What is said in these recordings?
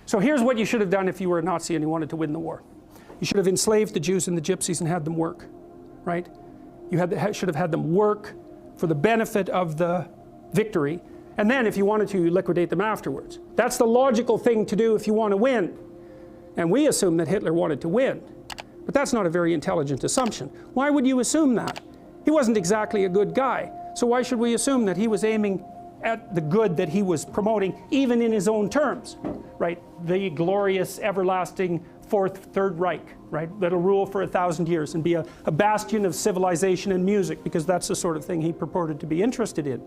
So here's what you should have done if you were a Nazi and you wanted to win the war. You should have enslaved the Jews and the Gypsies and had them work, right? You should have had them work for the benefit of the victory, and then if you wanted to, you liquidate them afterwards. That's the logical thing to do if you want to win. And we assume that Hitler wanted to win. But that's not a very intelligent assumption. Why would you assume that? He wasn't exactly a good guy. So why should we assume that he was aiming at the good that he was promoting, even in his own terms, right? The glorious, everlasting Third Reich, right? That'll rule for 1,000 years and be a bastion of civilization and music, because that's the sort of thing he purported to be interested in.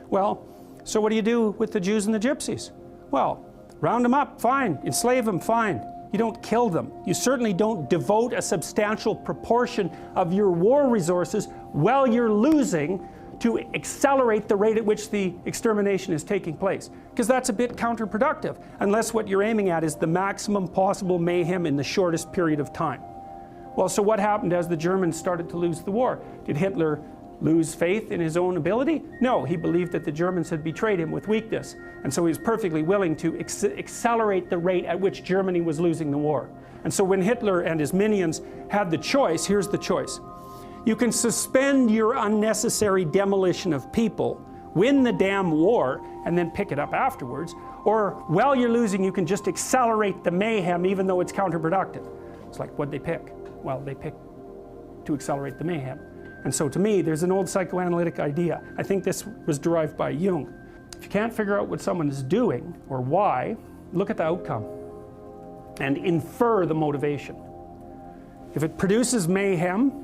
Well, so what do you do with the Jews and the Gypsies? Well, round them up, fine. Enslave them, fine. You don't kill them. You certainly don't devote a substantial proportion of your war resources while you're losing to accelerate the rate at which the extermination is taking place, because that's a bit counterproductive, unless what you're aiming at is the maximum possible mayhem in the shortest period of time. Well, so what happened as the Germans started to lose the war? Did Hitler lose faith in his own ability? No, he believed that the Germans had betrayed him with weakness, and so he was perfectly willing to accelerate the rate at which Germany was losing the war. And so when Hitler and his minions had the choice, here's the choice. You can suspend your unnecessary demolition of people, win the damn war, and then pick it up afterwards. Or while you're losing, you can just accelerate the mayhem even though it's counterproductive. It's like, what'd they pick? Well, they picked to accelerate the mayhem. And so to me, there's an old psychoanalytic idea. I think this was derived by Jung. If you can't figure out what someone is doing or why, look at the outcome and infer the motivation. If it produces mayhem,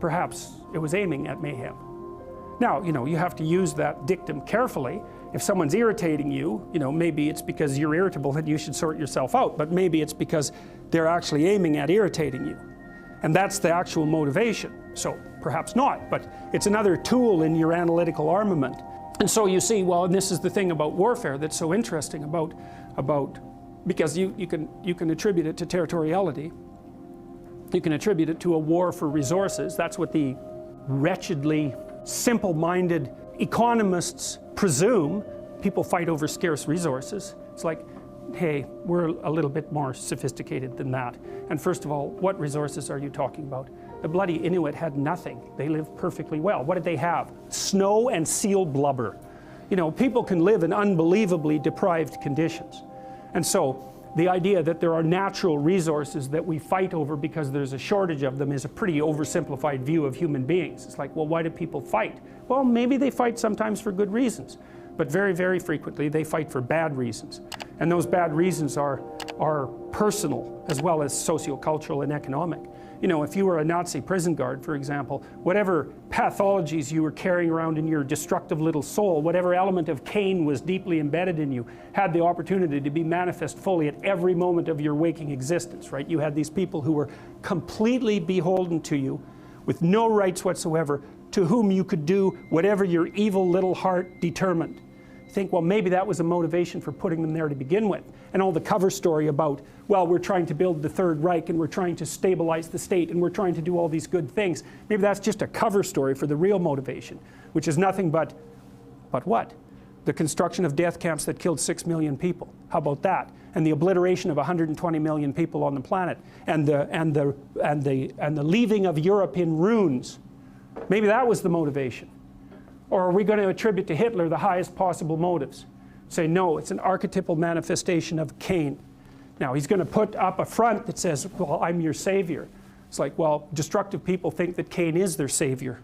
perhaps it was aiming at mayhem. Now, you have to use that dictum carefully. If someone's irritating you, maybe it's because you're irritable and you should sort yourself out, but maybe it's because they're actually aiming at irritating you. And that's the actual motivation. So perhaps not, but it's another tool in your analytical armament. And so you see, well, and this is the thing about warfare that's so interesting because you can attribute it to territoriality. You can attribute it to a war for resources. That's what the wretchedly simple-minded economists presume. People fight over scarce resources. It's like, hey, we're a little bit more sophisticated than that. And first of all, what resources are you talking about? The bloody Inuit had nothing. They lived perfectly well. What did they have? Snow and seal blubber. People can live in unbelievably deprived conditions. And so the idea that there are natural resources that we fight over because there's a shortage of them is a pretty oversimplified view of human beings. It's like, well, why do people fight? Well, maybe they fight sometimes for good reasons, but very, very frequently they fight for bad reasons. And those bad reasons are personal as well as sociocultural and economic. If you were a Nazi prison guard, for example, whatever pathologies you were carrying around in your destructive little soul, whatever element of Cain was deeply embedded in you, had the opportunity to be manifest fully at every moment of your waking existence, right? You had these people who were completely beholden to you, with no rights whatsoever, to whom you could do whatever your evil little heart determined. You think, well, maybe that was a motivation for putting them there to begin with. And all the cover story about, well, we're trying to build the Third Reich and we're trying to stabilize the state and we're trying to do all these good things. Maybe that's just a cover story for the real motivation, which is nothing but what? The construction of death camps that killed 6 million people. How about that? And the obliteration of 120 million people on the planet, and the leaving of Europe in ruins. Maybe that was the motivation. Or are we going to attribute to Hitler the highest possible motives? Say, no, it's an archetypal manifestation of Cain. Now, he's going to put up a front that says, well, I'm your savior. It's like, well, destructive people think that Cain is their savior.